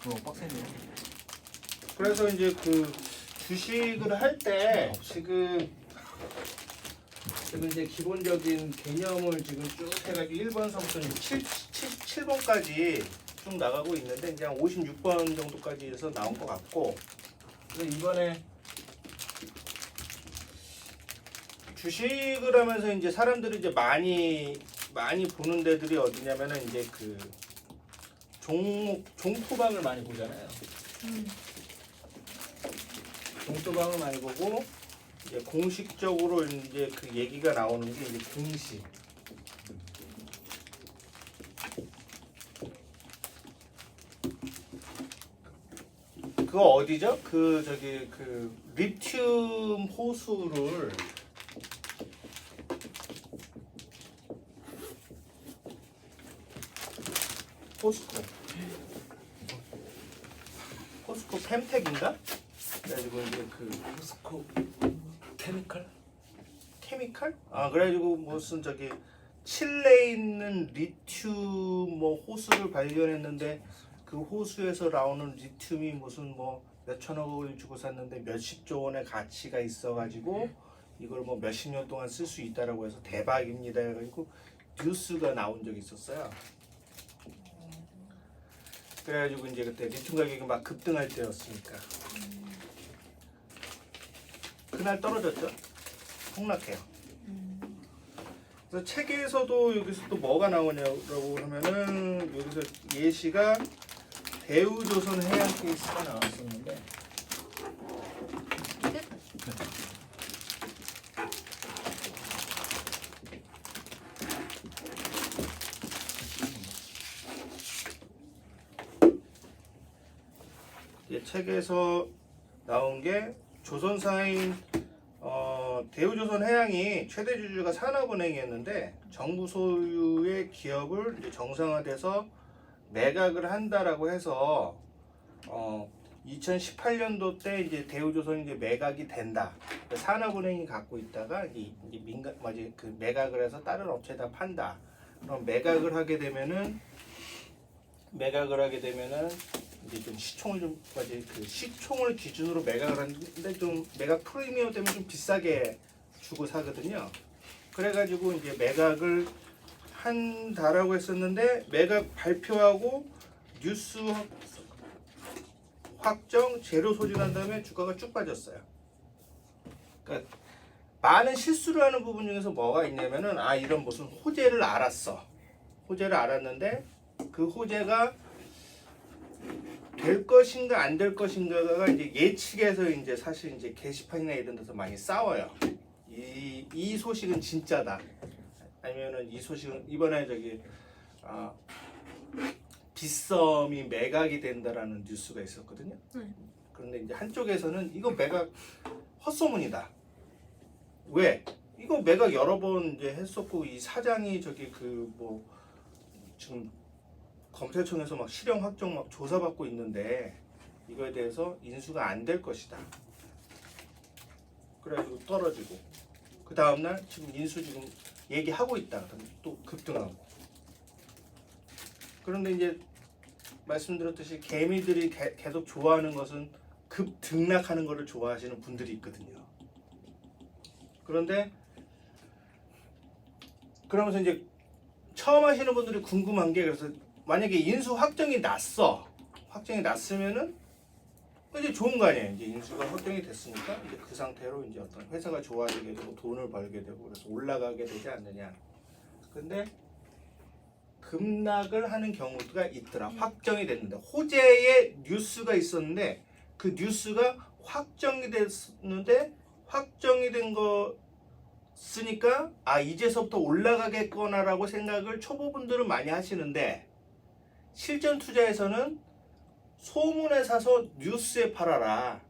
빡세네요. 그래서 이제 그 주식을 할 때 지금 이제 기본적인 개념을 지금 쭉 해가지고 1번서부터 7번까지 쭉 나가고 있는데 이제 한 56번 정도까지 해서 나온 것 같고, 그래서 이번에 주식을 하면서 이제 사람들이 이제 많이 보는 데들이 어디냐면은 이제 그 종토방을 많이 보잖아요. 종토방을 많이 보고 이제 공식적으로 이제 그 얘기가 나오는 게 이제 공시. 그거 어디죠? 그 저기 그 리튬 호수를 포스코 펜텍인가? 그래가지고 이제 그 포스코 케미칼? 케미칼? 아 그래가지고 무슨 저기 칠레에 있는 리튬 뭐 호수를 발견했는데 그 호수에서 나오는 리튬이 무슨 뭐 몇천억을 주고 샀는데 몇십조 원의 가치가 있어가지고 이걸 뭐 몇십 년 동안 쓸 수 있다라고 해서 대박입니다 해가지고 뉴스가 나온 적이 있었어요. 그래가지고 이제 그때 리튬 가격이 막 급등할 때였으니까 그날 떨어졌죠. 폭락해요. 그래서 책에서도 여기서 또 뭐가 나오냐고 하면은 여기서 예시가 대우조선 해양 케이스가 나왔었는데 이 책에서 나온 게 조선사인 대우조선 해양이 최대 주주가 산업은행이었는데 정부 소유의 기업을 이제 정상화돼서 매각을 한다라고 해서 2018년도 때 이제 대우조선이 이제 매각이 된다. 산업은행이 갖고 있다가 이제 민간 그 매각을 해서 다른 업체에다 판다. 그럼 매각을 하게 되면은 이제 좀 시총을 그 시총을 기준으로 매각을 하는데 좀 매각 프리미엄 때문에 좀 비싸게 주고 사거든요. 그래가지고 이제 매각을 한다라고 했었는데 매각 발표하고 뉴스 확정 재료 소진한 다음에 주가가 쭉 빠졌어요. 그러니까 많은 실수를 하는 부분 중에서 뭐가 있냐면은 이런 무슨 호재를 알았어. 호재를 알았는데 그 호재가 될 것인가 안 될 것인가가 이제 예측에서 이제 사실 이제 게시판이나 이런 데서 많이 싸워요. 이 소식은 진짜다. 아니면은 이 소식은 이번에 저기 빗썸이 매각이 된다라는 뉴스가 있었거든요. 그런데 이제 한쪽에서는 이거 매각 헛소문이다. 왜? 이거 매각 여러 번 이제 했었고 이 사장이 저기 그 뭐 지금 검찰청에서 막 실형 확정 막 조사받고 있는데 이거에 대해서 인수가 안 될 것이다. 그래가지고 떨어지고 그 다음날 지금 인수 지금 얘기하고 있다. 그럼 또 급등하고. 그런데 이제 말씀드렸듯이 개미들이 계속 좋아하는 것은 급등락하는 것을 좋아하시는 분들이 있거든요. 그런데 그러면서 이제 처음 하시는 분들이 궁금한 게 그래서 만약에 인수 확정이 났으면은 이제 좋은 거 아니에요. 이제 인수가 확정이 됐으니까 이제 그 상태로 이제 어떤 회사가 좋아지게 되고 돈을 벌게 되고 그래서 올라가게 되지 않느냐. 근데 급락을 하는 경우가 있더라. 확정이 됐는데 호재의 뉴스가 있었는데 그 뉴스가 확정이 됐는데 확정이 된 거쓰니까 이제서부터 올라가겠거나라고 생각을 초보분들은 많이 하시는데 실전 투자에서는 소문에 사서 뉴스에 팔아라.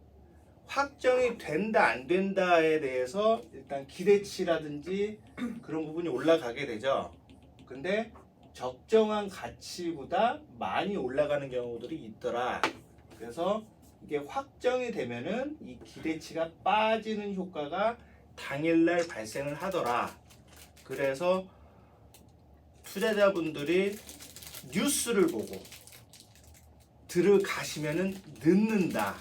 확정이 된다 안 된다에 대해서 일단 기대치라든지 그런 부분이 올라가게 되죠. 근데 적정한 가치보다 많이 올라가는 경우들이 있더라. 그래서 이게 확정이 되면은 이 기대치가 빠지는 효과가 당일날 발생을 하더라. 그래서 투자자분들이 뉴스를 보고 들어가시면은 늦는다.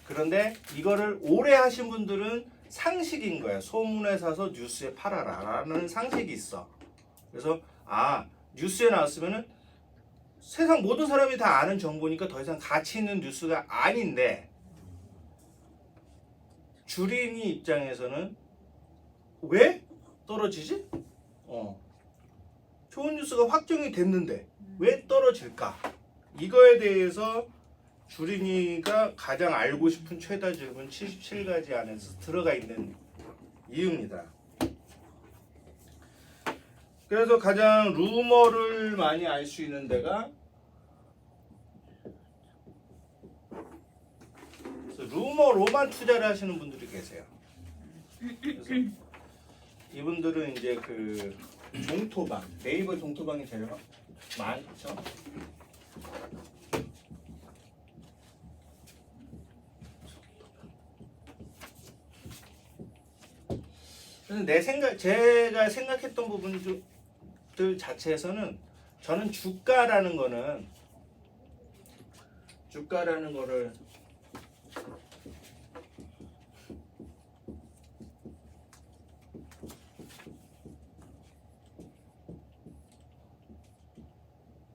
그런데 이거를 오래 하신 분들은 상식인 거야. 소문에 사서 뉴스에 팔아라라는 상식이 있어. 그래서 뉴스에 나왔으면은 세상 모든 사람이 다 아는 정보니까 더 이상 가치 있는 뉴스가 아닌데, 주린이 입장에서는 왜 떨어지지? 좋은 뉴스가 확정이 됐는데 왜 떨어질까? 이거에 대해서 주린이가 가장 알고 싶은 최다 질문 77가지 안에서 들어가 있는 이유입니다. 그래서 가장 루머를 많이 알 수 있는 데가, 그래서 루머로만 투자를 하시는 분들이 계세요. 그래서 이분들은 이제 그 종토방, 네이버 종토방이 제일 많죠. 그래서 제가 생각했던 부분들 자체에서는 저는 주가라는 거를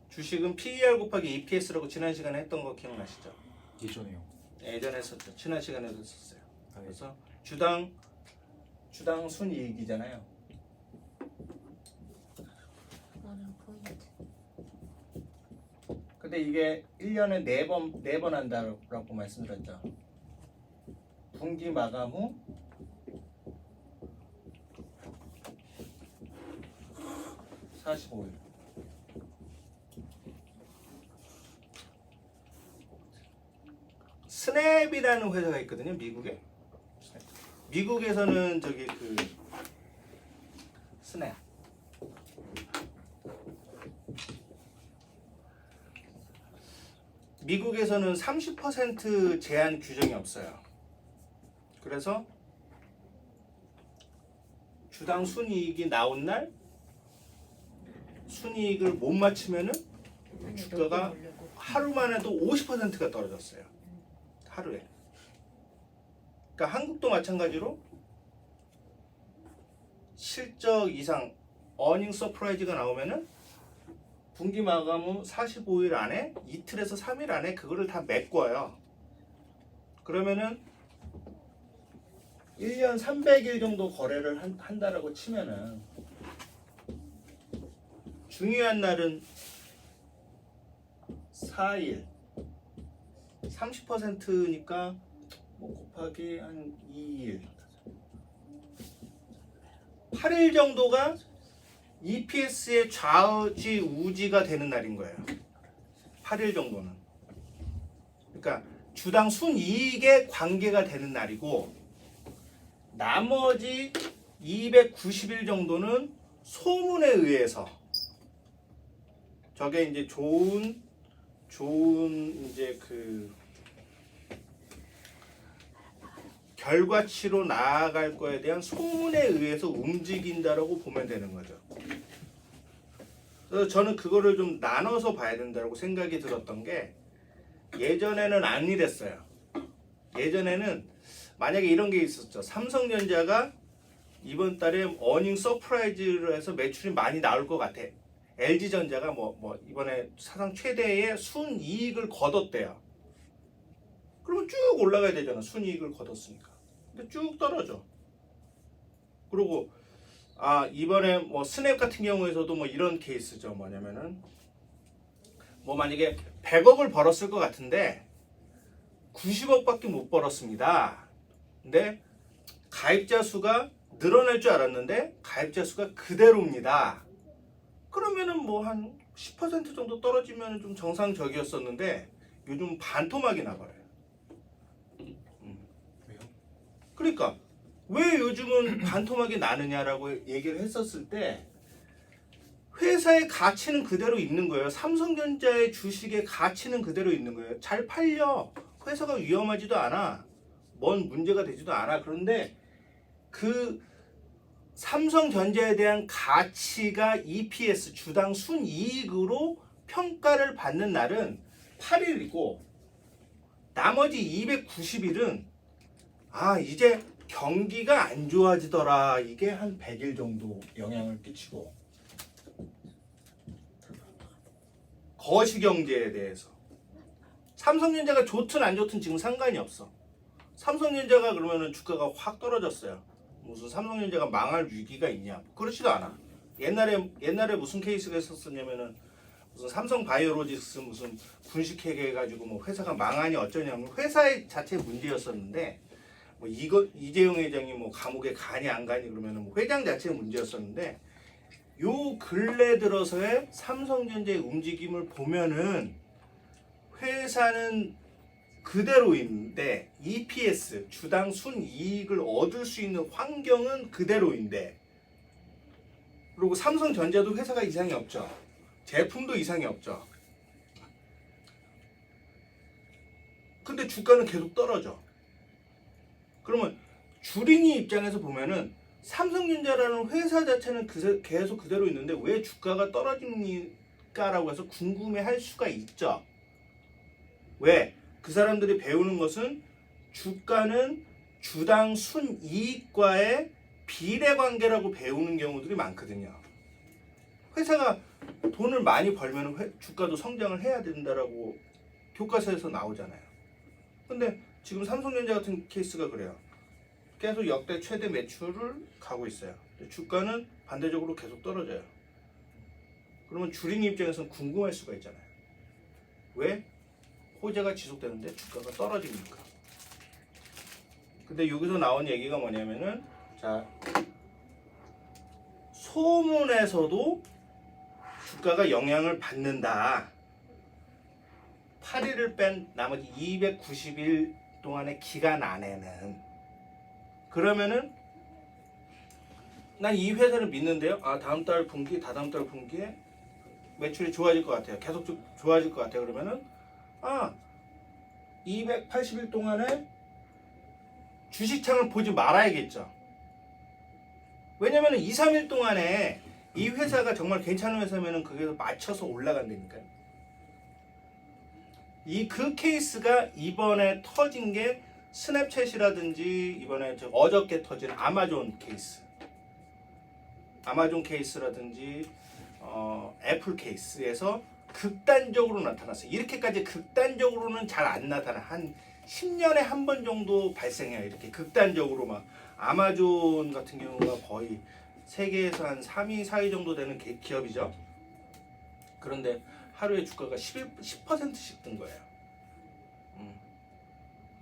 주식은 PER 곱하기 EPS라고 지난 시간에 했던 거 기억나시죠? 예전에요. 예전에 했었죠. 지난 시간에도 했었어요. 아, 예. 그래서 주당 순이익이잖아요. 근데 이게 1년에 4번 한다라고 말씀드렸죠. 분기 마감 후 (45일) 스냅이라는 회사가 있거든요, 미국에. 미국에서는 저기 그 스냅, 미국에서는 30% 제한 규정이 없어요. 그래서 주당 순이익이 나온 날 순이익을 못 맞추면은 주가가 하루만 해도 50%가 떨어졌어요. 하루에. 그러니까 한국도 마찬가지로 실적 이상 어닝 서프라이즈가 나오면은 분기 마감 후 45일 안에, 이틀에서 3일 안에 그거를 다 메꿔요. 그러면은 1년 300일 정도 거래를 한다라고 치면은 중요한 날은 4일, 30%니까 뭐 곱하기 한 2일, 8일 정도가 EPS의 좌지 우지가 되는 날인 거예요. 8일 정도는. 그러니까 주당 순이익에 관계가 되는 날이고, 나머지 290일 정도는 소문에 의해서, 저게 이제 좋은 이제 그 결과치로 나아갈 거에 대한 소문에 의해서 움직인다라고 보면 되는 거죠. 그래서 저는 그거를 좀 나눠서 봐야 된다고 생각이 들었던 게, 예전에는 안 이랬어요. 예전에는 만약에 이런 게 있었죠. 삼성전자가 이번 달에 어닝 서프라이즈로 해서 매출이 많이 나올 것 같아. LG전자가 뭐 이번에 사상 최대의 순이익을 거뒀대요. 그러면 쭉 올라가야 되잖아. 순이익을 거뒀으니까. 근데 쭉 떨어져. 그리고 이번에 뭐 스냅 같은 경우에서도 뭐 이런 케이스죠. 뭐냐면은 뭐 만약에 100억을 벌었을 것 같은데 90억밖에 못 벌었습니다. 근데 가입자 수가 늘어날 줄 알았는데 가입자 수가 그대로입니다. 그러면은 뭐 한 10% 정도 떨어지면 좀 정상적이었었는데 요즘 반토막이 나버려요. 왜요? 그러니까 왜 요즘은 반토막이 나느냐라고 얘기를 했었을 때, 회사의 가치는 그대로 있는 거예요. 삼성전자의 주식의 가치는 그대로 있는 거예요. 잘 팔려. 회사가 위험하지도 않아. 뭔 문제가 되지도 않아. 그런데 그 삼성전자에 대한 가치가 EPS, 주당 순이익으로 평가를 받는 날은 8일이고 나머지 290일은 이제 경기가 안 좋아지더라. 이게 한 100일 정도 영향을 끼치고 거시경제에 대해서 삼성전자가 좋든 안 좋든 지금 상관이 없어. 삼성전자가 그러면은 주가가 확 떨어졌어요. 무슨 삼성전자가 망할 위기가 있냐? 그렇지도 않아. 옛날에 무슨 케이스가 있었냐면은 무슨 삼성바이오로직스 무슨 분식회계 해가지고 뭐 회사가 망하니 어쩌냐면 회사의 자체 문제였었는데 뭐 이재용 회장이 뭐 감옥에 가니 안 가니 그러면은 뭐 회장 자체의 문제였었는데 요 근래 들어서의 삼성전자의 움직임을 보면은 회사는 그대로인데 EPS 주당 순이익을 얻을 수 있는 환경은 그대로인데 그리고 삼성전자도 회사가 이상이 없죠. 제품도 이상이 없죠. 근데 주가는 계속 떨어져. 그러면 주린이 입장에서 보면은 삼성전자라는 회사 자체는 계속 그대로 있는데 왜 주가가 떨어집니까라고 해서 궁금해할 수가 있죠. 왜? 그 사람들이 배우는 것은 주가는 주당 순이익과의 비례관계라고 배우는 경우들이 많거든요. 회사가 돈을 많이 벌면 주가도 성장을 해야 된다라고 교과서에서 나오잖아요. 근데 지금 삼성전자 같은 케이스가 그래요. 계속 역대 최대 매출을 가고 있어요. 주가는 반대적으로 계속 떨어져요. 그러면 주린이 입장에서는 궁금할 수가 있잖아요. 왜? 호재가 지속되는데 주가가 떨어집니까? 근데 여기서 나온 얘기가 뭐냐면은 자 소문에서도 주가가 영향을 받는다. 8일을 뺀 나머지 290일 동안의 기간 안에는 그러면은 난 이 회사를 믿는데요. 다음 달 분기, 다다음 달 분기에 매출이 좋아질 것 같아요. 계속 좋아질 것 같아요. 그러면은 280일 동안에 주식창을 보지 말아야겠죠. 왜냐면은 2, 3일 동안에 이 회사가 정말 괜찮은 회사면은 그게 맞춰서 올라간다니까요. 그 케이스가 이번에 터진 게 스냅챗이라든지 이번에 어저께 터진 아마존 케이스라든지 애플 케이스에서 극단적으로 나타났어요. 이렇게까지 극단적으로는 잘 안 나타나. 한 10년에 한 번 정도 발생해요. 이렇게 극단적으로 막 아마존 같은 경우가 거의 세계에서 한 3위, 4위 정도 되는 기업이죠. 그런데 하루에 주가가 10%씩 뜬 거예요.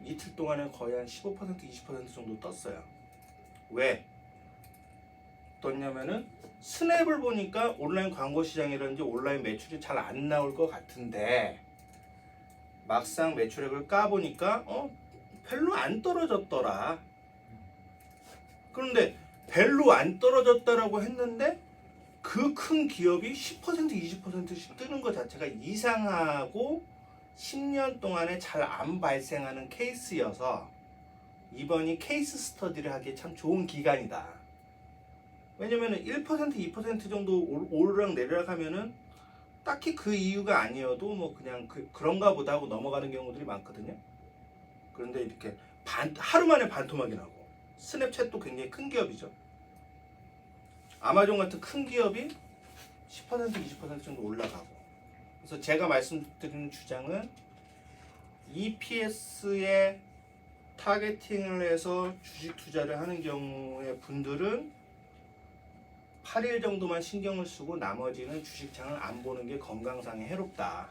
이틀 동안에 거의 한 15%, 20% 정도 떴어요. 왜? 떴냐면은 스냅을 보니까 온라인 광고 시장이라든지 온라인 매출이 잘 안 나올 것 같은데 막상 매출액을 까보니까 별로 안 떨어졌더라. 그런데 별로 안 떨어졌다라고 했는데 그 큰 기업이 10%, 20%씩 뜨는 것 자체가 이상하고 10년 동안에 잘 안 발생하는 케이스여서 이번이 케이스 스터디를 하기에 참 좋은 기간이다. 왜냐면 1%, 2% 정도 오르락 내리락 하면은 딱히 그 이유가 아니어도 뭐 그냥 그런가 보다 하고 넘어가는 경우들이 많거든요. 그런데 이렇게 하루 만에 반토막이 나고 스냅챗도 굉장히 큰 기업이죠. 아마존 같은 큰 기업이 10%, 20% 정도 올라가고 그래서 제가 말씀드리는 주장은 EPS에 타겟팅을 해서 주식 투자를 하는 경우의 분들은 8일 정도만 신경을 쓰고 나머지는 주식창을 안 보는 게 건강상에 해롭다.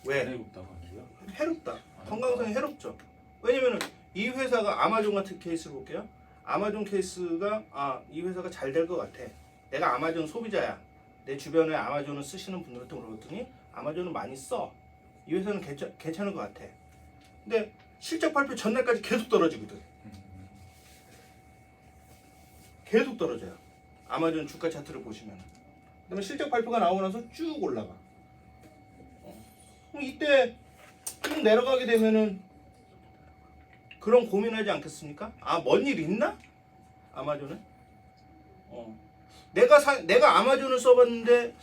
왜? 해롭다고 하는데요? 해롭다. 건강상에 해롭죠. 왜냐면은 이 회사가 아마존 같은 케이스를 볼게요. 아마존 케이스가 이 회사가 잘 될 것 같아. 내가 아마존 소비자야. 내 주변에 아마존을 쓰시는 분들한테 물어봤더니 아마존은 많이 써. 이 회사는 괜찮은 것 같아. 근데 실적 발표 전날까지 계속 떨어지거든. 계속 떨어져요. 아마존 주가 차트를 보시면. 그다음에 실적 발표가 나오고 나서 쭉 올라가. 그럼 이때 쭉 내려가게 되면은 그런 고민하지 않겠습니까? 뭔 일 있나? 아마존은? 내가 아마존을 써봤는데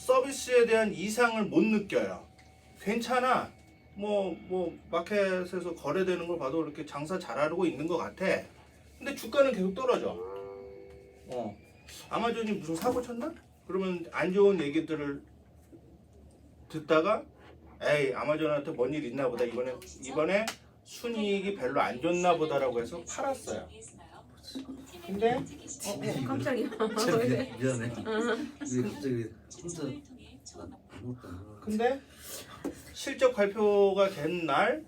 서비스에 대한 이상을 못 느껴요. 괜찮아. 뭐 마켓에서 거래되는 걸 봐도 이렇게 장사 잘하고 있는 것 같아. 근데 주가는 계속 떨어져. 아마존이 무슨 사고 쳤나? 그러면 안 좋은 얘기들을 듣다가 에이 아마존한테 뭔 일 있나 보다 이번에 순이익이 별로 안 좋나 보다라고 해서 팔았어요. 근데 깜짝이야. 미안해. 왜 갑자기 혼자 아무것도 안 하고. 근데 실적 발표가 된 날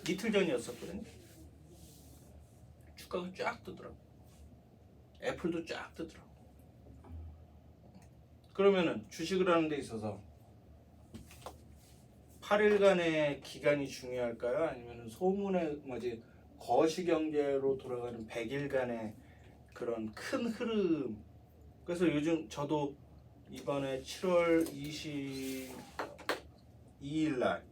이틀 전이었었거든요. 주가가 쫙 뜨더라고. 애플도 쫙 뜨더라고. 그러면은 주식을 하는 데 있어서 8일간의 기간이 중요할까요? 아니면 소문의 거시경제로 돌아가는 100일간의 그런 큰 흐름. 그래서 요즘 저도 이번에 7월 22일 날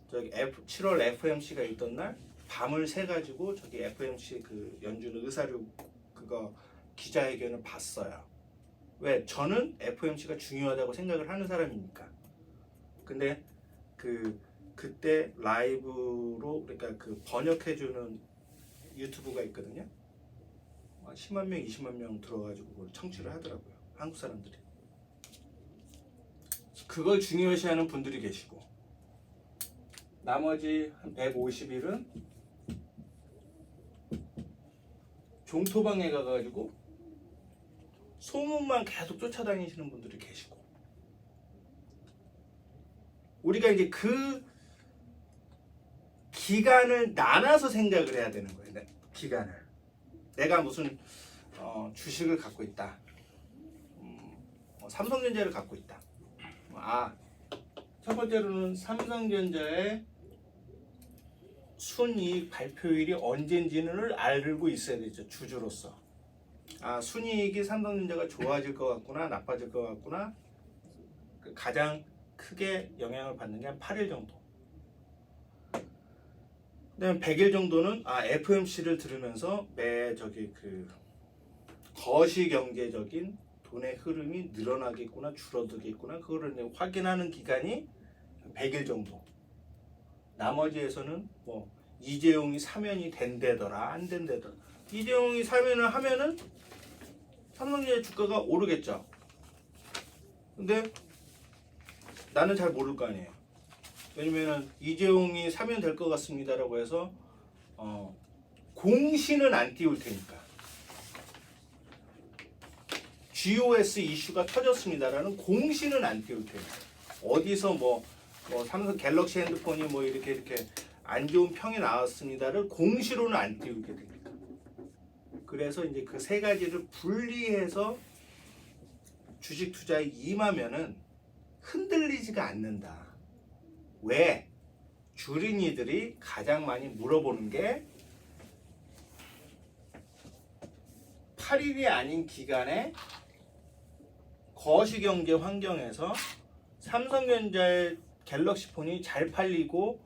저기 7월 FMC가 있던 날 밤을 새 가지고 저기 FMC 그 연준 의사료 그거 기자회견을 봤어요. 왜? 저는 FMC가 중요하다고 생각을 하는 사람이니까. 근데 그때 라이브로 그러니까 그 번역해주는 유튜브가 있거든요. 10만 명, 20만 명 들어가지고 그걸 청취를 하더라고요. 한국 사람들이. 그걸 중요시하는 분들이 계시고 나머지 한 150일은 종토방에 가가지고 소문만 계속 쫓아다니시는 분들이 계시고 우리가 이제 그 기간을 나눠서 생각을 해야 되는 거예요. 기간을 내가 무슨 주식을 갖고 있다. 삼성전자를 갖고 있다. 첫 번째로는 삼성전자의 순이익 발표일이 언젠지는 알고 있어야 되죠. 주주로서. 순이익이 삼성전자가 좋아질 것 같구나 나빠질 것 같구나. 가장 크게 영향을 받는 게 한 8일 정도. 그다음에 100일 정도는 FMC를 들으면서 거시경제적인 돈의 흐름이 늘어나겠구나 줄어들겠구나 그거를 확인하는 기간이 100일 정도. 나머지에서는 이재용이 사면이 된대더라 안 된대더라. 이재용이 사면을 하면은 삼성전자 주가가 오르겠죠. 근데 나는 잘 모를 거 아니에요. 왜냐면은 이재용이 사면 될 것 같습니다라고 해서 공시는 안 띄울 테니까. GOS 이슈가 터졌습니다라는 공시는 안 띄울 테니까. 어디서 삼성 갤럭시 핸드폰이 이렇게 안 좋은 평이 나왔습니다를 공시로는 안 띄우게 되니까. 그래서 이제 그 세 가지를 분리해서 주식 투자에 임하면은 흔들리지가 않는다. 왜? 주린이들이 가장 많이 물어보는 게 8일이 아닌 기간에 거시경제 환경에서 삼성전자의 갤럭시 폰이 잘 팔리고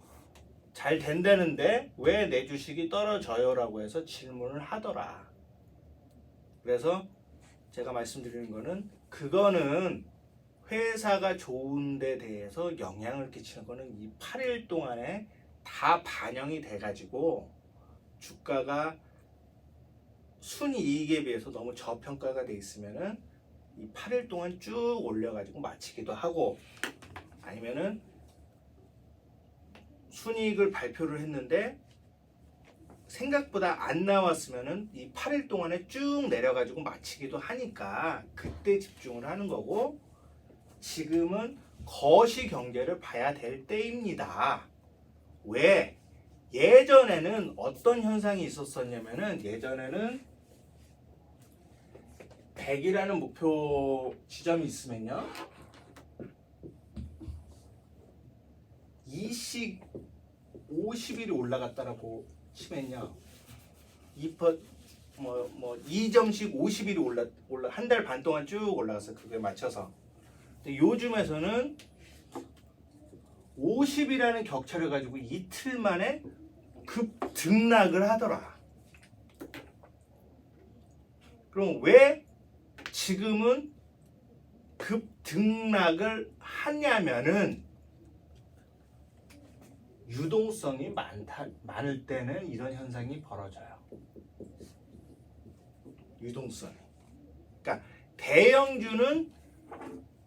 잘 된다는데 왜 내 주식이 떨어져요? 라고 해서 질문을 하더라. 그래서 제가 말씀드리는 거는 그거는 회사가 좋은 데 대해서 영향을 끼치는 거는 이 8일 동안에 다 반영이 돼가지고 주가가 순이익에 비해서 너무 저평가가 돼 있으면은 이 8일 동안 쭉 올려가지고 마치기도 하고 아니면은 순이익을 발표를 했는데 생각보다 안 나왔으면은 이 8일 동안에 쭉 내려가지고 마치기도 하니까 그때 집중을 하는 거고 지금은 거시 경제를 봐야 될 때입니다. 왜? 예전에는 어떤 현상이 있었었냐면은 예전에는 100이라는 목표 지점이 있으면요 2씩 50일이 올라갔다라고 치면요 2점씩 50일이 올라 한 달 반 동안 쭉 올라갔어요. 그게 맞춰서. 근데 요즘에서는 50이라는 격차를 가지고 이틀 만에 급등락을 하더라. 그럼 왜 지금은 급등락을 하냐면은 유동성이 많을 때는 이런 현상이 벌어져요. 유동성이. 그러니까 대형주는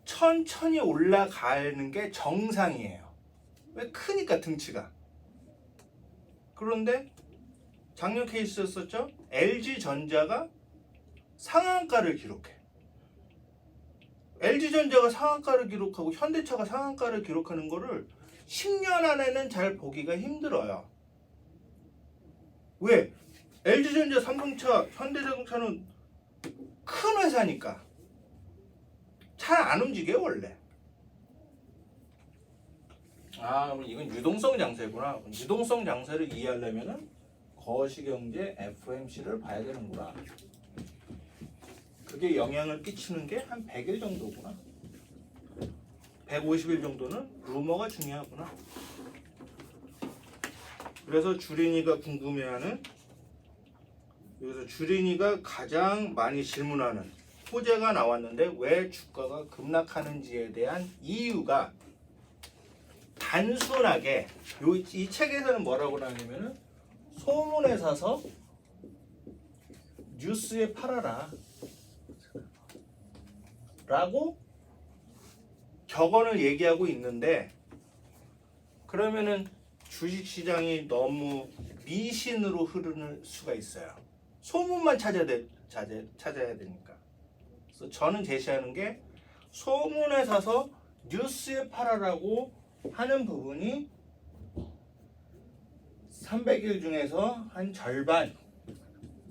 천천히 올라가는 게 정상이에요. 왜? 크니까 등치가. 그런데 작년 케이스였었죠? LG전자가 상한가를 기록해. LG전자가 상한가를 기록하고 현대차가 상한가를 기록하는 거를 10년 안에는 잘 보기가 힘들어요. 왜? LG전자, 삼성차, 현대자동차는 큰 회사니까 잘 안 움직여요 원래. 아, 그럼 이건 유동성 장세구나. 유동성 장세를 이해하려면은 거시경제 FMC를 봐야 되는구나. 그게 영향을 끼치는 게 한 100일 정도구나. 150일 정도는 루머가 중요하구나. 그래서 주린이가 궁금해하는, 여기서 주린이가 가장 많이 질문하는 호재가 나왔는데 왜 주가가 급락하는지에 대한 이유가 단순하게 이 책에서는 뭐라고 나냐면은 소문에 사서 뉴스에 팔아라 라고 격언을 얘기하고 있는데, 그러면은 주식시장이 너무 미신으로 흐르는 수가 있어요. 소문만 찾아야 되니까. 그래서 저는 제시하는 게 소문에 사서 뉴스에 팔아라고 하는 부분이 300일 중에서 한 절반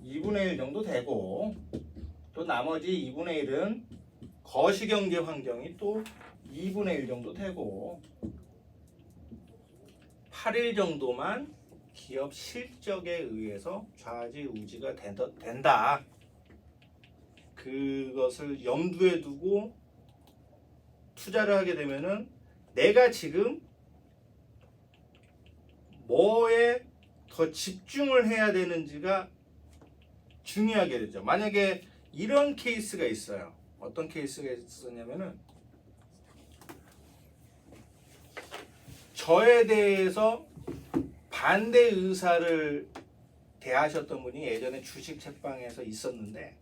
2분의 1 정도 되고, 또 나머지 2분의 1은 거시경제 환경이 또 2분의 1 정도 되고, 8일 정도만 기업 실적에 의해서 좌지우지가 된다. 그것을 염두에 두고 투자를 하게 되면은 내가 지금 뭐에 더 집중을 해야 되는지가 중요하게 되죠. 만약에 이런 케이스가 있어요. 어떤 케이스가 있었냐면은 저에 대해서 반대 의사를 대하셨던 분이 예전에 주식 책방에서 있었는데,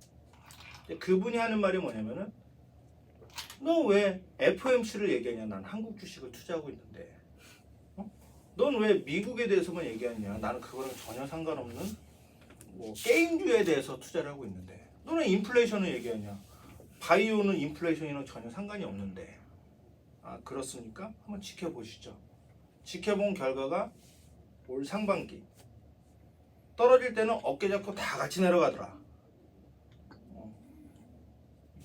그분이 하는 말이 뭐냐면은 너 왜 FOMC를 얘기하냐? 난 한국 주식을 투자하고 있는데, 넌 왜 미국에 대해서만 얘기하냐? 나는 그거랑 전혀 상관없는 뭐 게임주에 대해서 투자를 하고 있는데, 너는 인플레이션을 얘기하냐? 바이오는 인플레이션이랑 전혀 상관이 없는데. 아, 그렇습니까? 한번 지켜보시죠. 지켜본 결과가 올 상반기 떨어질 때는 어깨 잡고 다 같이 내려가더라.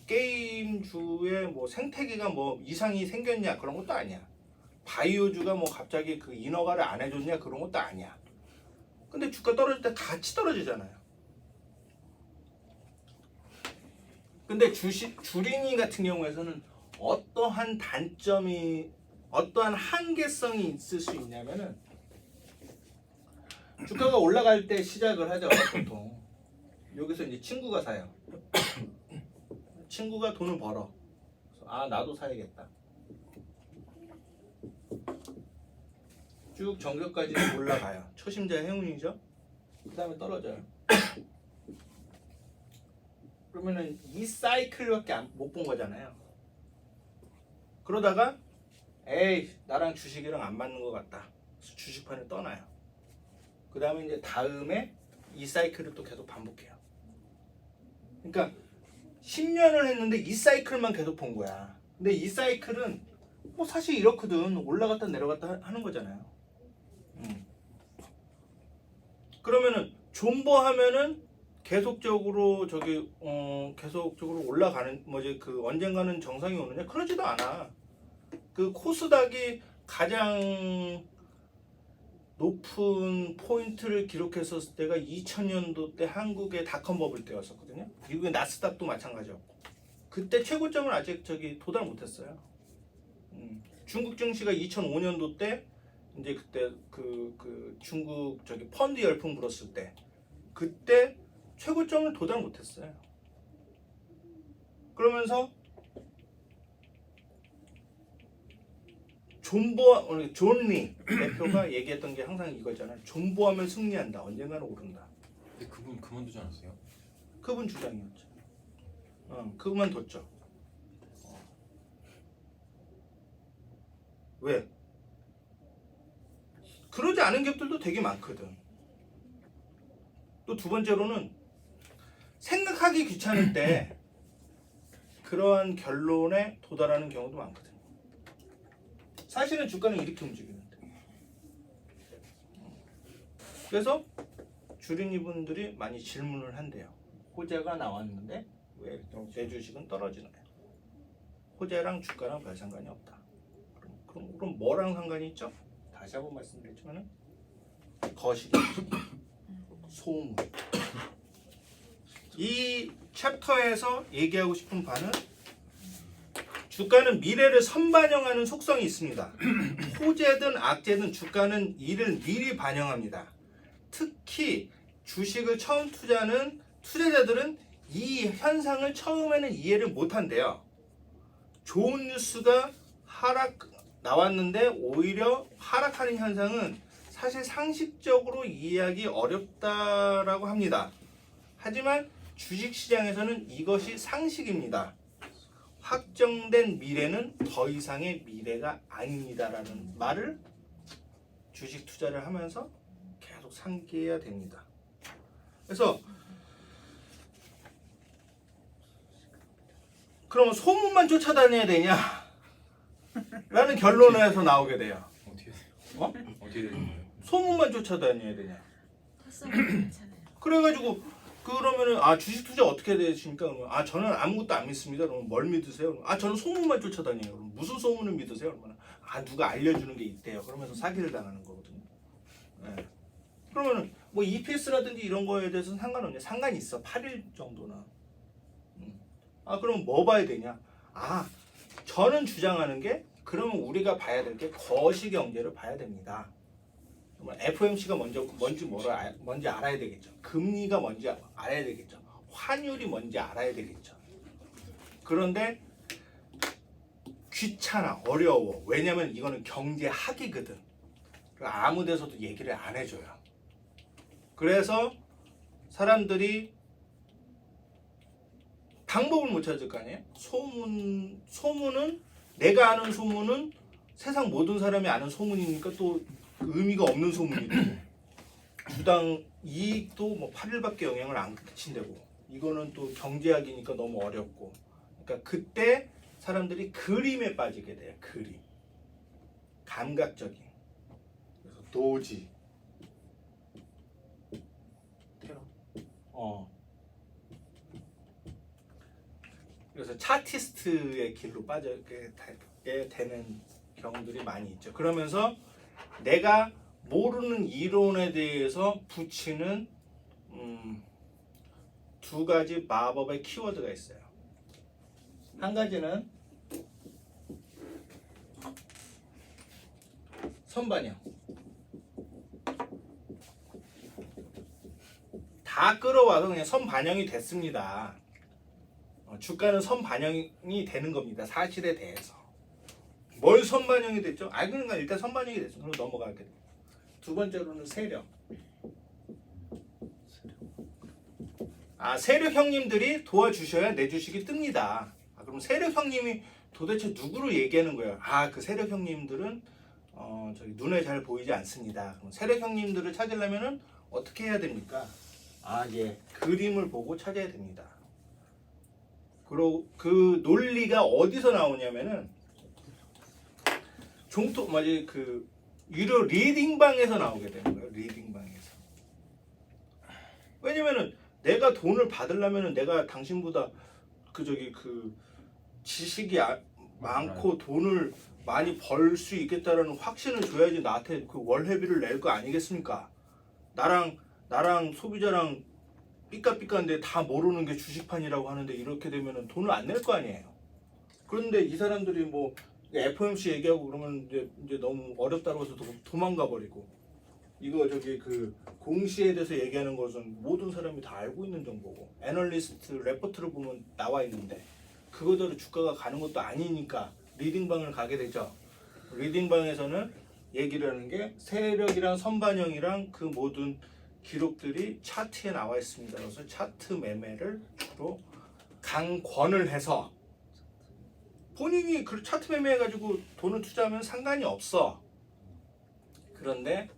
게임주에 뭐 생태계가 뭐 이상이 생겼냐 그런 것도 아니야. 바이오주가 뭐 갑자기 그 인허가를 안 해줬냐 그런 것도 아니야. 근데 주가 떨어질 때 같이 떨어지잖아요. 근데 주린이 같은 경우에서는 어떠한 단점이, 어떠한 한계성이 있을 수 있냐면은, 주가가 올라갈 때 시작을 하죠. 보통 여기서 이제 친구가 사요. 친구가 돈을 벌어. 아, 나도 사야겠다. 쭉 정석까지 올라가요. 초심자의 행운이죠. 그 다음에 떨어져요. 그러면은 이 사이클밖에 못 본 거잖아요. 그러다가 에이, 나랑 주식이랑 안 맞는 것 같다. 그래서 주식판을 떠나요. 그 다음에 이제 다음에 이 사이클을 또 계속 반복해요. 그러니까 10년을 했는데 이 사이클만 계속 본 거야. 근데 이 사이클은 뭐 사실 이렇거든. 올라갔다 내려갔다 하는 거잖아요. 그러면은 존버하면은 계속적으로 계속적으로 올라가는, 뭐지, 그 언젠가는 정상이 오느냐? 그러지도 않아. 그 코스닥이 가장 높은 포인트를 기록했었을 때가 2000년도 때 한국의 닷컴 버블 때였었거든요. 미국의 나스닥도 마찬가지였고, 그때 최고점을 아직 도달 못했어요. 중국 증시가 2005년도 때 이제 그때 그 중국 펀드 열풍 불었을 때 그때 최고점을 도달 못했어요. 그러면서 존리 대표가 얘기했던 게 항상 이거잖아요. 존버하면 승리한다. 언젠가는 오른다. 근데 그분 그만두지 않았어요? 그분 주장이었죠. 그만뒀죠. 왜? 그러지 않은 갭들도 되게 많거든. 또 두 번째로는 생각하기 귀찮을 때 그러한 결론에 도달하는 경우도 많거든. 사실은 주가는 이렇게 움직이는데. 그래서 주린이분들이 많이 질문을 한대요. 호재가 나왔는데 왜 내 주식은 떨어지나요? 호재랑 주가랑 별 상관이 없다. 그럼 뭐랑 상관이 있죠? 다시 한번 말씀드리지만은 거시기, 소음. 이 챕터에서 얘기하고 싶은 바는 주가는 미래를 선반영하는 속성이 있습니다. 호재든 악재든 주가는 이를 미리 반영합니다. 특히 주식을 처음 투자하는 투자자들은 이 현상을 처음에는 이해를 못한대요. 좋은 뉴스가 나왔는데 오히려 하락하는 현상은 사실 상식적으로 이해하기 어렵다라고 합니다. 하지만 주식시장에서는 이것이 상식입니다. 확정된 미래는 더 이상의 미래가 아닙니다라는 말을 주식 투자를 하면서 계속 상기해야 됩니다. 그래서 그러면 소문만 쫓아다녀야 되냐? 라는 결론에서 나오게 돼요. 어떻게 돼요? 어떻게 되는 거예요? 소문만 쫓아다녀야 되냐? 헛소문 괜찮아요. 그래가지고 그러면은 주식 투자 어떻게 되십니까? 그러면 저는 아무것도 안 믿습니다. 그러면 뭘 믿으세요? 그러면 저는 소문만 쫓아다녀요. 그러면 무슨 소문을 믿으세요? 그러면 누가 알려주는 게 있대요. 그러면서 사기를 당하는 거거든요. 네. 그러면은 뭐 EPS라든지 이런 거에 대해서는 상관없냐? 상관이 있어. 8일 정도나. 그럼 뭐 봐야 되냐? 저는 주장하는 게 그러면 우리가 봐야 될 게 거시경제를 봐야 됩니다. FOMC가 뭔지 알아야 되겠죠. 금리가 뭔지 알아야 되겠죠. 환율이 뭔지 알아야 되겠죠. 그런데 귀찮아, 어려워. 왜냐면 이거는 경제학이거든. 아무 데서도 얘기를 안 해줘요. 그래서 사람들이 방법을 못 찾을 거 아니에요? 소문은 내가 아는 소문은 세상 모든 사람이 아는 소문이니까 또 의미가 없는 소문이고 주당 이익도 뭐 8일밖에 영향을 안 끼친다고 이거는 또 경제학이니까 너무 어렵고 그러니까 그때 사람들이 그림에 빠지게 돼요. 그림 감각적인 그래서 도지 테러 그래서 차티스트의 길로 빠지게 되는 경우들이 많이 있죠. 그러면서 내가 모르는 이론에 대해서 붙이는 두 가지 마법의 키워드가 있어요. 한 가지는 선반영. 다 끌어와서 그냥 선반영이 됐습니다. 주가는 선반영이 되는 겁니다. 사실에 대해서. 뭘 선반영이 됐죠? 그러니까 일단 선반영이 됐어. 그럼 넘어가게 돼요. 두 번째로는 세력. 세력 형님들이 도와주셔야 내 주식이 뜹니다. 그럼 세력 형님이 도대체 누구를 얘기하는 거예요? 그 세력 형님들은 저기 눈에 잘 보이지 않습니다. 그럼 세력 형님들을 찾으려면은 어떻게 해야 됩니까? 그림을 보고 찾아야 됩니다. 그리고 그 논리가 어디서 나오냐면은 유료 리딩방에서 나오게 되는 거예요. 리딩방에서. 왜냐면은 내가 돈을 받으려면은 내가 당신보다 지식이 많고 돈을 많이 벌 수 있겠다라는 확신을 줘야지 나한테 그 월회비를 낼 거 아니겠습니까? 나랑 소비자랑 삐까삐까인데 다 모르는 게 주식판이라고 하는데 이렇게 되면은 돈을 안 낼 거 아니에요. 그런데 이 사람들이 뭐 FOMC 얘기하고 그러면 이제 너무 어렵다고 해서 도망가 버리고 이거 공시에 대해서 얘기하는 것은 모든 사람이 다 알고 있는 정보고 애널리스트 레포트를 보면 나와 있는데 그거대로 주가가 가는 것도 아니니까 리딩방을 가게 되죠. 리딩방에서는 얘기를 하는 게 세력이랑 선반영이랑 그 모든 기록들이 차트에 나와 있습니다. 그래서 차트 매매를 주로 강권을 해서 본인이 그 차트 매매해가지고 돈을 투자하면 상관이 없어. 그런데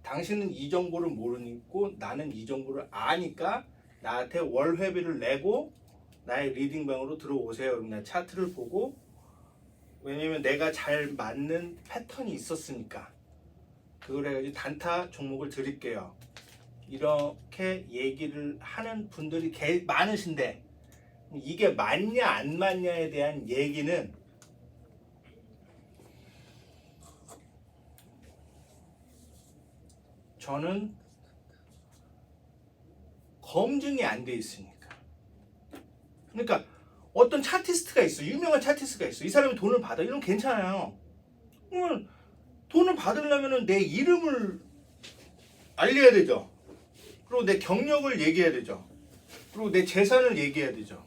당신은 이 정보를 모르고 나는 이 정보를 아니까 나한테 월회비를 내고 나의 리딩방으로 들어오세요. 그럼 나 차트를 보고, 왜냐면 내가 잘 맞는 패턴이 있었으니까 그걸 해가지고 단타 종목을 드릴게요. 이렇게 얘기를 하는 분들이 많으신데, 이게 맞냐 안 맞냐에 대한 얘기는 저는 검증이 안 돼 있으니까. 그러니까 어떤 차티스트가 있어, 유명한 차티스트가 있어. 이 사람이 돈을 받아. 이러면 괜찮아요. 그러면 돈을 받으려면 내 이름을 알려야 되죠. 그리고 내 경력을 얘기해야 되죠. 그리고 내 재산을 얘기해야 되죠.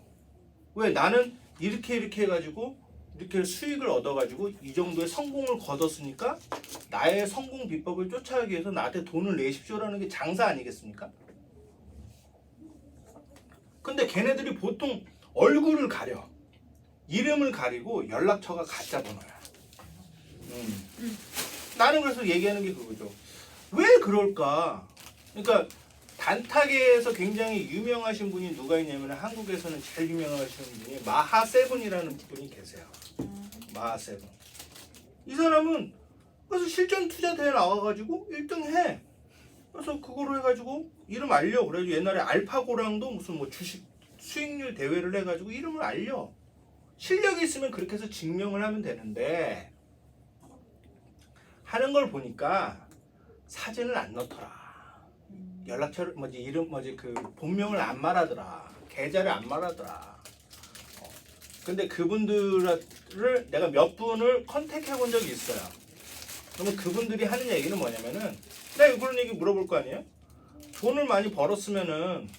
왜? 나는 이렇게 해가지고 이렇게 수익을 얻어가지고 이 정도의 성공을 거뒀으니까 나의 성공 비법을 쫓아가기 위해서 나한테 돈을 내십시오라는 게 장사 아니겠습니까? 근데 걔네들이 보통 얼굴을 가려, 이름을 가리고 연락처가 가짜 번호야. 나는 그래서 얘기하는 게 그거죠. 왜 그럴까? 그러니까 단타계에서 굉장히 유명하신 분이 누가 있냐면, 한국에서는 제일 유명하신 분이 마하세븐이라는 분이 계세요. 마하세븐. 이 사람은 그래서 실전 투자 대회 나와가지고 1등 해. 그래서 그거로 해가지고 이름 알려. 그래가지고 옛날에 알파고랑도 무슨 뭐 주식 수익률 대회를 해가지고 이름을 알려. 실력이 있으면 그렇게 해서 증명을 하면 되는데, 하는 걸 보니까 사진을 안 넣더라. 연락처를 이름 그 본명을 안 말하더라. 계좌를 안 말하더라. 근데 그분들을 내가 몇 분을 컨택해 본 적이 있어요. 그러면 그분들이 하는 얘기는 뭐냐면은, 내가 그런 얘기 물어볼 거 아니에요? 돈을 많이 벌었으면은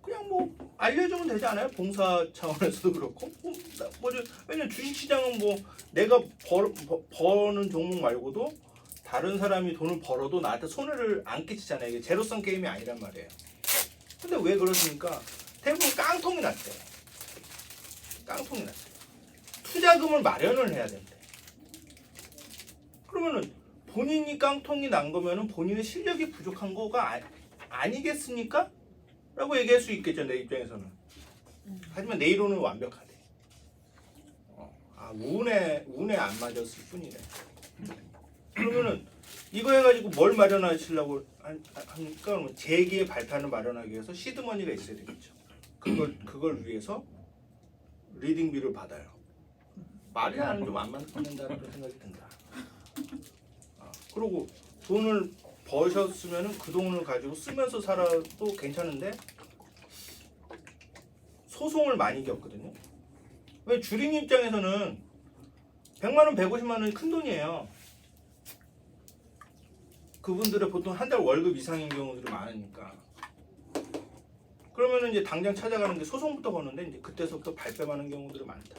그냥 뭐 알려주면 되지 않아요? 봉사 차원에서도 그렇고. 왜냐면 주식시장은 뭐 내가 버는 종목 말고도 다른 사람이 돈을 벌어도 나한테 손해를 안 끼치잖아요. 이게 제로섬 게임이 아니란 말이에요. 근데 왜 그러십니까? 대부분 깡통이 났대. 깡통이 났대. 투자금을 마련을 해야 된대. 그러면은 본인이 깡통이 난 거면은 본인의 실력이 부족한 거가 아니겠습니까? 라고 얘기할 수 있겠죠, 내 입장에서는. 하지만 내 이론은 완벽하대. 운에 안 맞았을 뿐이래. 그러면은 이거 해가지고 뭘 마련하시려고 하니까, 그러면 재기의 발판을 마련하기 위해서 시드머니가 있어야 되겠죠. 그걸 위해서 리딩비를 받아요. 말이 나는 좀 안 맞는다는 그런 생각이 든다. 그리고 돈을 버셨으면은 그 돈을 가지고 쓰면서 살아도 괜찮은데 소송을 많이 겪거든요. 왜? 주린 입장에서는 100만 원, 150만 원이 큰 돈이에요. 그분들의 보통 한 달 월급 이상인 경우들이 많으니까. 그러면은 이제 당장 찾아가는 게 소송부터 거는데, 이제 그때서부터 발뺌하는 경우들이 많다.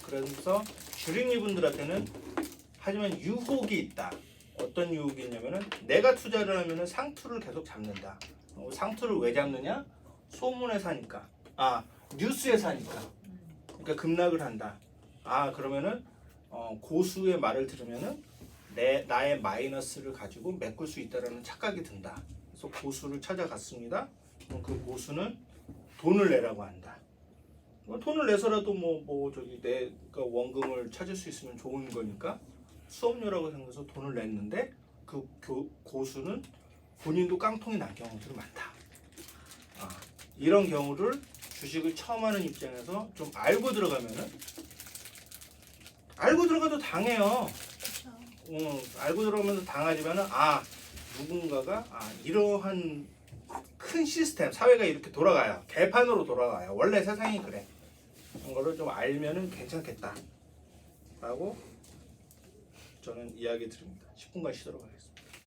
그래서 주린이 분들한테는 하지만 유혹이 있다. 어떤 유혹이 있냐면은, 내가 투자를 하면은 상투를 계속 잡는다. 상투를 왜 잡느냐? 소문에 사니까. 뉴스에 사니까. 그러니까 급락을 한다. 그러면은 고수의 말을 들으면은 나의 마이너스를 가지고 메꿀 수 있다라는 착각이 든다. 그래서 고수를 찾아갔습니다. 그럼 그 고수는 돈을 내라고 한다. 돈을 내서라도 내가 원금을 찾을 수 있으면 좋은 거니까 수업료라고 생각해서 돈을 냈는데, 그 고수는 본인도 깡통이 난 경우들이 많다. 이런 경우를 주식을 처음 하는 입장에서 좀 알고 들어가면은, 알고 들어가도 당해요. 알고 들어가면서 당하지만은 누군가가 이러한 큰 시스템, 사회가 이렇게 돌아가요. 개판으로 돌아가요. 원래 세상이 그래. 그런 거를 좀 알면은 괜찮겠다 라고 저는 이야기 드립니다. 10분간 쉬도록 하겠습니다.